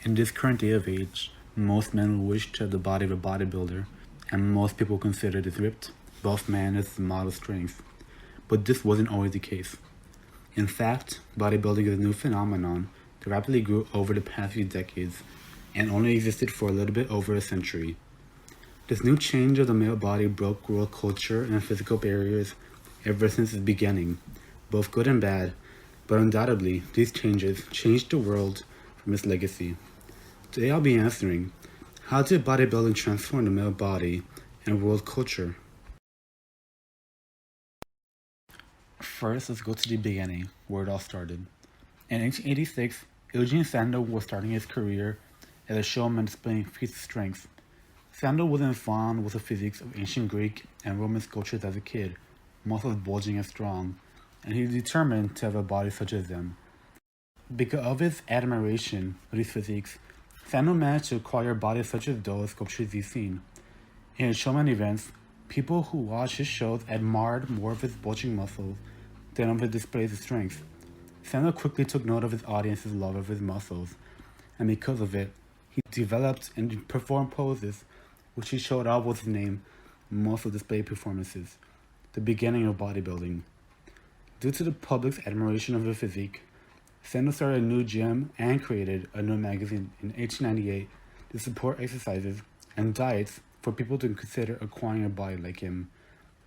In this current day of age, most men wish to have the body of a bodybuilder, and most people consider this ripped, buff man as the model strength. But this wasn't always the case. In fact, bodybuilding is a new phenomenon that rapidly grew over the past few decades and only existed for a little bit over a century. This new change of the male body broke world culture and physical barriers ever since its beginning, both good and bad, but undoubtedly these changes changed the world from its legacy. Today I'll be answering, how did bodybuilding transform the male body and world culture? First, let's go to the beginning, where it all started. In 1886, Eugene Sandel was starting his career as a showman displaying feats of strength. Sandel wasn't fond with the physiques of ancient Greek and Roman sculptures as a kid, muscles bulging and strong, and he determined to have a body such as them. Because of his admiration for these physiques, Sandel managed to acquire bodies such as those sculptures he's seen. In his showman events, people who watched his shows admired more of his bulging muscles than of his displays of strength. Sandel quickly took note of his audience's love of his muscles, and because of it, he developed and performed poses which he showed off with his name muscle display performances, the beginning of bodybuilding. Due to the public's admiration of his physique, Sandel started a new gym and created a new magazine in 1898 to support exercises and diets for people to consider acquiring a body like him,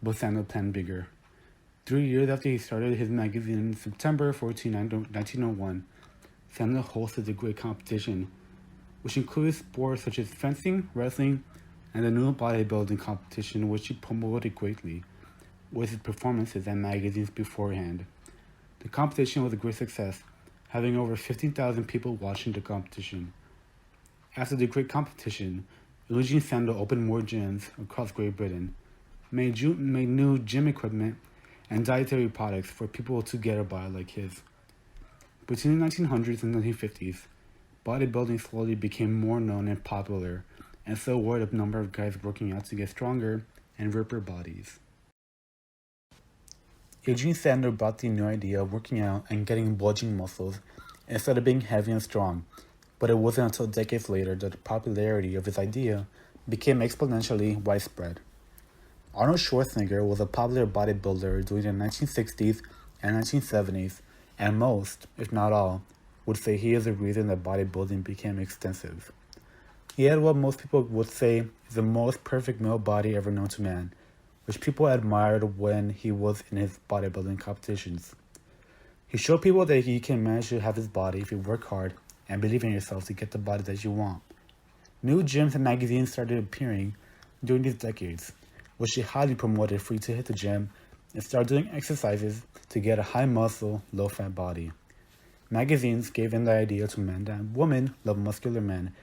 but Sandel planned bigger. 3 years after he started his magazine in September 14, 1901, Sandel hosted a great competition, which included sports such as fencing, wrestling, and the new bodybuilding competition, which he promoted greatly with his performances and magazines beforehand. The competition was a great success, having over 15,000 people watching the competition. After the great competition, Eugene Sandel opened more gyms across Great Britain, made new gym equipment and dietary products for people to get a body like his. Between the 1900s and 1950s, bodybuilding slowly became more known and popular, and so were the number of guys working out to get stronger and ripper bodies. Eugene Sandel brought the new idea of working out and getting bulging muscles instead of being heavy and strong, but it wasn't until decades later that the popularity of his idea became exponentially widespread. Arnold Schwarzenegger was a popular bodybuilder during the 1960s and 1970s, and most, if not all, would say he is the reason that bodybuilding became extensive. He had what most people would say is the most perfect male body ever known to man, which people admired when he was in his bodybuilding competitions. He showed people that he can manage to have his body if you work hard and believe in yourself to get the body that you want. New gyms and magazines started appearing during these decades, which he highly promoted for you to hit the gym and start doing exercises to get a high muscle, low fat body. Magazines gave in the idea to men that women love muscular men.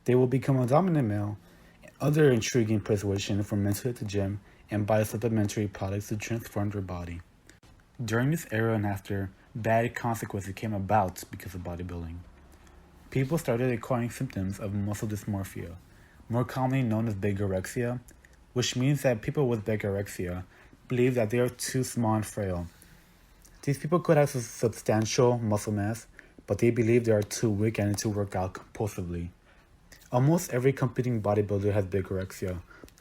They will become a dominant male, and other intriguing persuasion for men to hit the gym and buy supplementary products to transform their body. During this era and after, bad consequences came about because of bodybuilding. People started acquiring symptoms of muscle dysmorphia, more commonly known as bigorexia, which means that people with bigorexia believe that they are too small and frail. These people could have substantial muscle mass, but they believe they are too weak and need to work out compulsively. Almost every competing bodybuilder has bigorexia,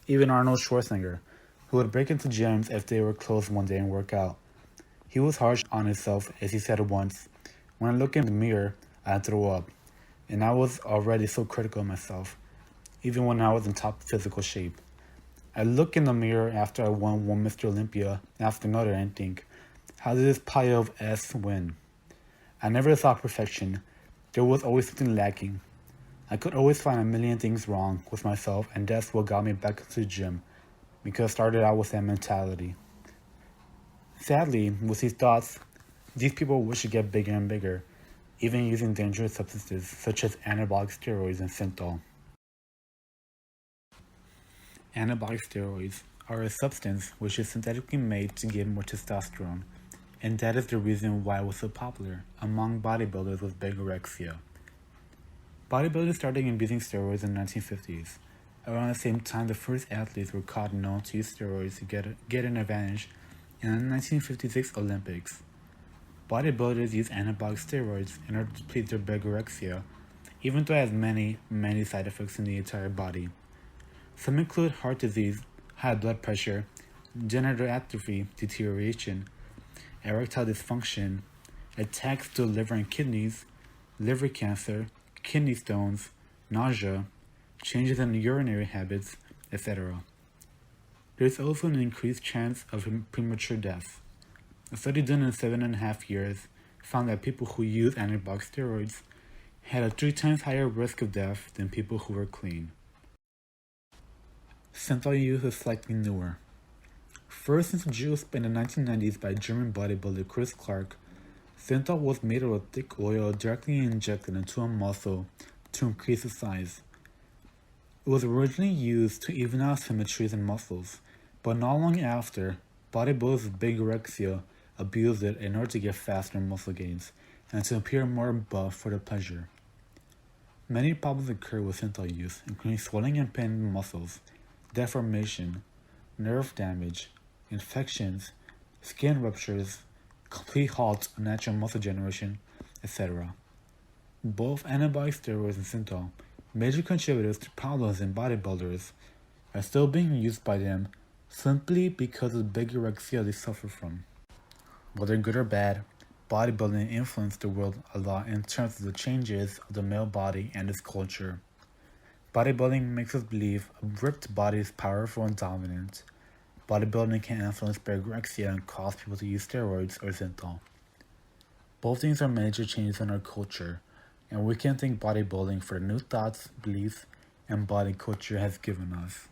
even Arnold Schwarzenegger, who would break into gyms if they were closed one day and work out. He was harsh on himself, as he said once, "When I look in the mirror, I throw up." And I was already so critical of myself, even when I was in top physical shape. I look in the mirror after I won one Mr. Olympia after another and think, how did this pile of S win? I never saw perfection. There was always something lacking. I could always find a million things wrong with myself, and that's what got me back into the gym, because I started out with that mentality. Sadly, with these thoughts, these people wish to get bigger and bigger, even using dangerous substances such as anabolic steroids and synthol. Anabolic steroids are a substance which is synthetically made to give more testosterone, and that is the reason why it was so popular among bodybuilders with bigorexia. Bodybuilders started abusing steroids in the 1950s. Around the same time, the first athletes were caught known to use steroids to get an advantage in the 1956 Olympics. Bodybuilders use anabolic steroids in order to please their bigorexia even though it has many side effects in the entire body. Some include heart disease, high blood pressure, genital atrophy, deterioration, erectile dysfunction, attacks to liver and kidneys, liver cancer, kidney stones, nausea, changes in urinary habits, etc. There is also an increased chance of premature death. A study done in 7.5 years found that people who use anabolic steroids had a 3 times higher risk of death than people who were clean. Synthol use is slightly newer. First introduced in the 1990s by German bodybuilder Chris Clark, synthol was made of a thick oil directly injected into a muscle to increase its size. It was originally used to even out symmetries in muscles, but not long after, bodybuilders with bigorexia abused it in order to get faster muscle gains and to appear more buff for their pleasure. Many problems occur with synthol use, including swelling and pain in muscles, deformation, nerve damage, infections, skin ruptures, complete halt of natural muscle generation, etc. Both anabolic steroids and synthol, major contributors to problems in bodybuilders, are still being used by them simply because of the bigorexia they suffer from. Whether good or bad, bodybuilding influenced the world a lot in terms of the changes of the male body and its culture. Bodybuilding makes us believe a ripped body is powerful and dominant. Bodybuilding can influence bigorexia and cause people to use steroids or synthol. Both things are major changes in our culture, and we can thank bodybuilding for the new thoughts, beliefs, and body culture has given us.